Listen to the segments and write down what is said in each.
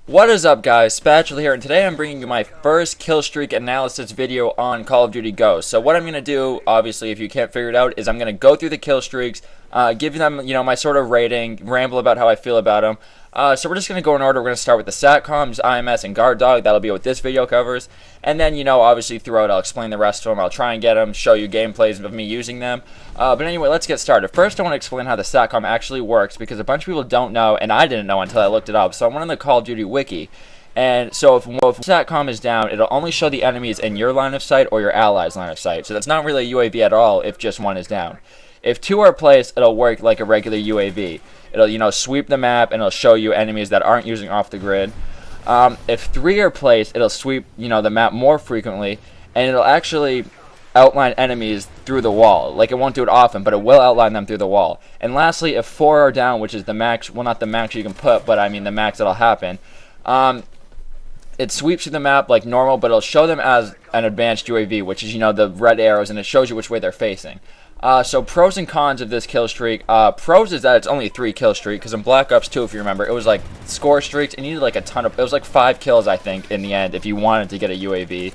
What is up, guys? Spatula here, and today I'm bringing you my first kill streak analysis video on Call of Duty Ghosts. So what I'm going to do, obviously, if you can't figure it out, is I'm going to go through the kill streaks, give them, my sort of rating, ramble about how I feel about them. So we're just going to go in order. We're going to start with the SATCOMs, I.M.S, and Guard Dog. That'll be what this video covers. And then, obviously throughout I'll explain the rest of them. I'll try and get them, show you gameplays of me using them. But anyway, let's get started. First, I want to explain how the SATCOM actually works, because a bunch of people don't know, and I didn't know until I looked it up. So I went on the Call of Duty wiki. And so if SATCOM is down, it'll only show the enemies in your line of sight or your allies' line of sight. So that's not really a UAV at all if just one is down. If two are placed, it'll work like a regular UAV. It'll, sweep the map and it'll show you enemies that aren't using off the grid. If three are placed, it'll sweep, the map more frequently, and it'll actually outline enemies through the wall. Like, it won't do it often, but it will outline them through the wall. And lastly, if four are down, which is the max, well, not the max you can put, but I mean the max that'll happen, it sweeps through the map like normal, but it'll show them as an advanced UAV, which is, the red arrows, and it shows you which way they're facing. So pros and cons of this kill streak. Pros is that it's only a 3 kill streak, because in Black Ops 2, if you remember, it was like score streaks, and you needed like a ton of, it was like 5 kills, I think, in the end, if you wanted to get a UAV.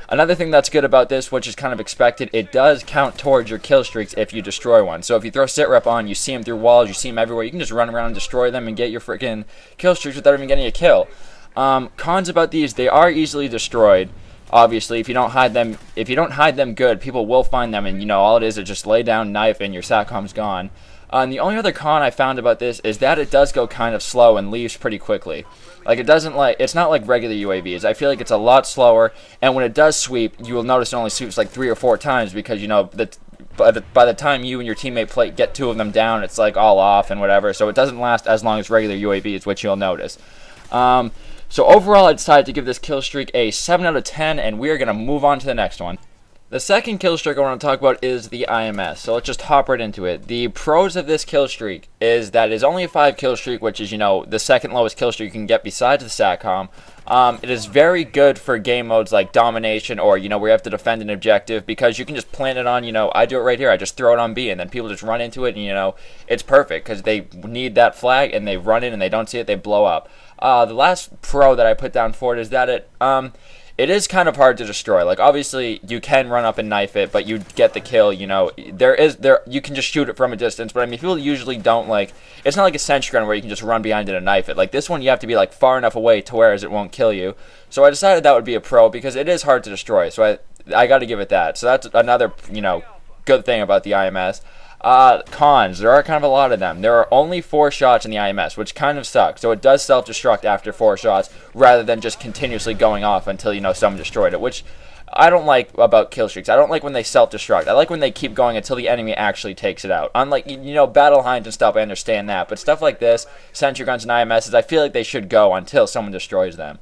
Another thing that's good about this, which is kind of expected, it does count towards your kill streaks if you destroy one. So if you throw sitrep on, you see them through walls, you see them everywhere, you can just run around and destroy them and get your freaking kill streaks without even getting a kill. Cons about these, they are easily destroyed. Obviously, if you don't hide them good, people will find them, and all it is just lay down, knife, and your SATCOM's gone. And the only other con I found about this is that it does go kind of slow and leaves pretty quickly. Like, it's not like regular UAVs. I feel like it's a lot slower, and when it does sweep, you will notice it only sweeps like 3 or 4 times, because by the time you and your teammate get 2 of them down, it's like all off and whatever. So it doesn't last as long as regular UAVs, which you'll notice. So overall, I decided to give this kill streak a 7 out of 10, and we are going to move on to the next one. The second kill streak I want to talk about is the I.M.S, so let's just hop right into it. The pros of this kill streak is that it is only a 5 kill streak, which is, the second lowest kill streak you can get besides the SATCOM. It is very good for game modes like domination, or, where you have to defend an objective, because you can just plant it on, I do it right here, I just throw it on B, and then people just run into it, and, it's perfect, because they need that flag, and they run in, and they don't see it, they blow up. The last pro that I put down for it is that it is kind of hard to destroy. Like, obviously, you can run up and knife it, but you get the kill, you can just shoot it from a distance, but I mean, people usually don't, it's not like a sentry gun where you can just run behind it and knife it. Like, this one, you have to be, far enough away to where it won't kill you. So I decided that would be a pro, because it is hard to destroy, so I got to give it that. So that's another, good thing about the I.M.S. Cons, there are kind of a lot of them. There are only 4 shots in the I.M.S, which kind of sucks. So it does self-destruct after 4 shots, rather than just continuously going off until, someone destroyed it, which I don't like about kill streaks. I don't like when they self-destruct. I like when they keep going until the enemy actually takes it out. Unlike, battle hinds and stuff, I understand that. But stuff like this, sentry guns and I.M.Ss, I feel like they should go until someone destroys them.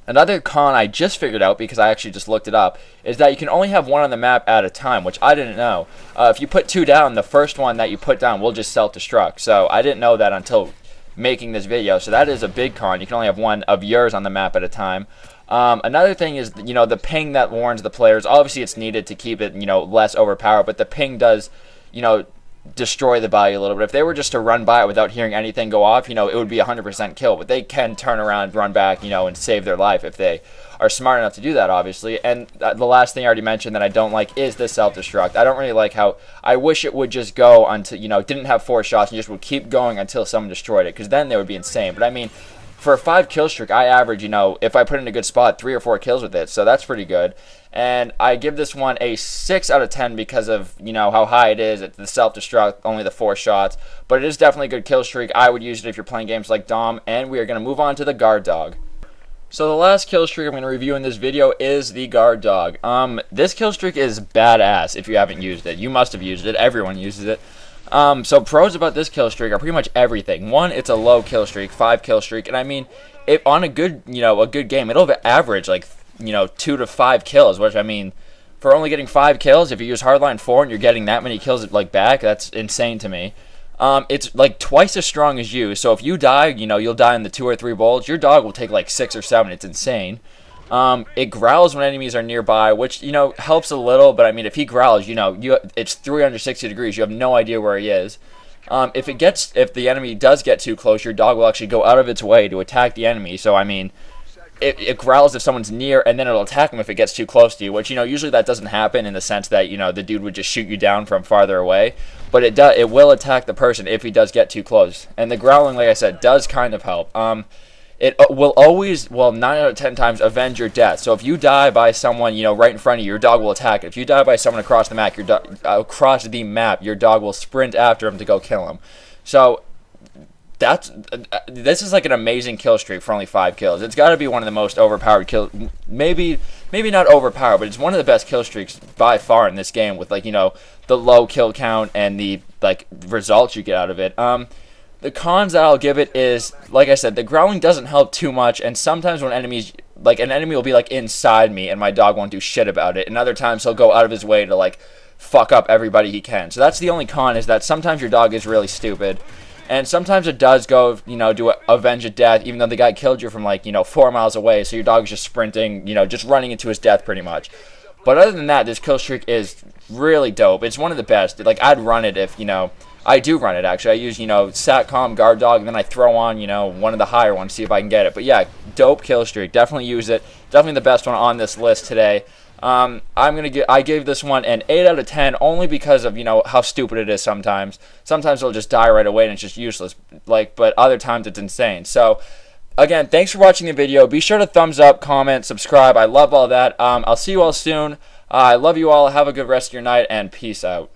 Another con I just figured out, because I actually just looked it up, is that you can only have 1 on the map at a time, which I didn't know. If you put 2 down, the first one that you put down will just self-destruct. So I didn't know that until making this video. So that is a big con. You can only have 1 of yours on the map at a time. Another thing is, the ping that warns the players. Obviously, it's needed to keep it, less overpowered, but the ping does, destroy the value a little bit. If they were just to run by it without hearing anything go off, it would be 100% kill, but they can turn around, run back, and save their life if they are smart enough to do that, obviously. And the last thing I already mentioned that I don't like is the self-destruct. I don't really like how, I wish it would just go until, didn't have 4 shots and just would keep going until someone destroyed it, because then they would be insane. But I mean, for a 5 kill streak, I average, if I put in a good spot, 3 or 4 kills with it, so that's pretty good. And I give this one a 6 out of 10 because of, how high it is. It's the self-destruct, only the 4 shots. But it is definitely a good kill streak. I would use it if you're playing games like Dom. And we are going to move on to the Guard Dog. So the last kill streak I'm going to review in this video is the Guard Dog. This kill streak is badass if you haven't used it. You must have used it. Everyone uses it. So pros about this kill streak are pretty much everything. 1, it's a low kill streak, 5 kill streak. And I mean, if on a good, a good game, it'll average 2 to 5 kills, which, I mean, for only getting 5 kills, if you use hardline 4 and you're getting that many kills back, that's insane to me. It's twice as strong as you, so if you die, you'll die in the 2 or 3 bullets. Your dog will take 6 or 7. It's insane. It growls when enemies are nearby, which, helps a little, but I mean, if he growls, it's 360 degrees. You have no idea where he is. If the enemy does get too close, your dog will actually go out of its way to attack the enemy. So I mean, it growls if someone's near, and then it'll attack them if it gets too close to you, which, usually that doesn't happen in the sense that, the dude would just shoot you down from farther away, but it will attack the person if he does get too close. And the growling, like I said, does kind of help. It will always, well, 9 out of 10 times, avenge your death. So if you die by someone, right in front of you, your dog will attack it. If you die by someone across the map, your dog will sprint after him to go kill him. So this is like an amazing kill streak for only 5 kills. It's got to be one of the most overpowered kill, maybe not overpowered, but it's one of the best kill streaks by far in this game, with, like, the low kill count and the, like, results you get out of it. The cons that I'll give it is, like I said, the growling doesn't help too much, and sometimes when enemies, like, an enemy will be, like, inside me and my dog won't do shit about it, and other times he'll go out of his way to, like, fuck up everybody he can. So that's the only con, is that sometimes your dog is really stupid. And sometimes it does go, do avenge a death, even though the guy killed you from, like, 4 miles away. So your dog's just sprinting, just running into his death pretty much. But other than that, this kill streak is really dope. It's one of the best. Like, I'd run it if, I do run it, actually. I use, Satcom, Guard Dog, and then I throw on, one of the higher ones to see if I can get it. But yeah, dope kill streak. Definitely use it. Definitely the best one on this list today. I gave this one an 8 out of 10 only because of, how stupid it is sometimes. Sometimes it'll just die right away and it's just useless. But other times it's insane. So, again, thanks for watching the video. Be sure to thumbs up, comment, subscribe. I love all that. I'll see you all soon. I love you all. Have a good rest of your night, and peace out.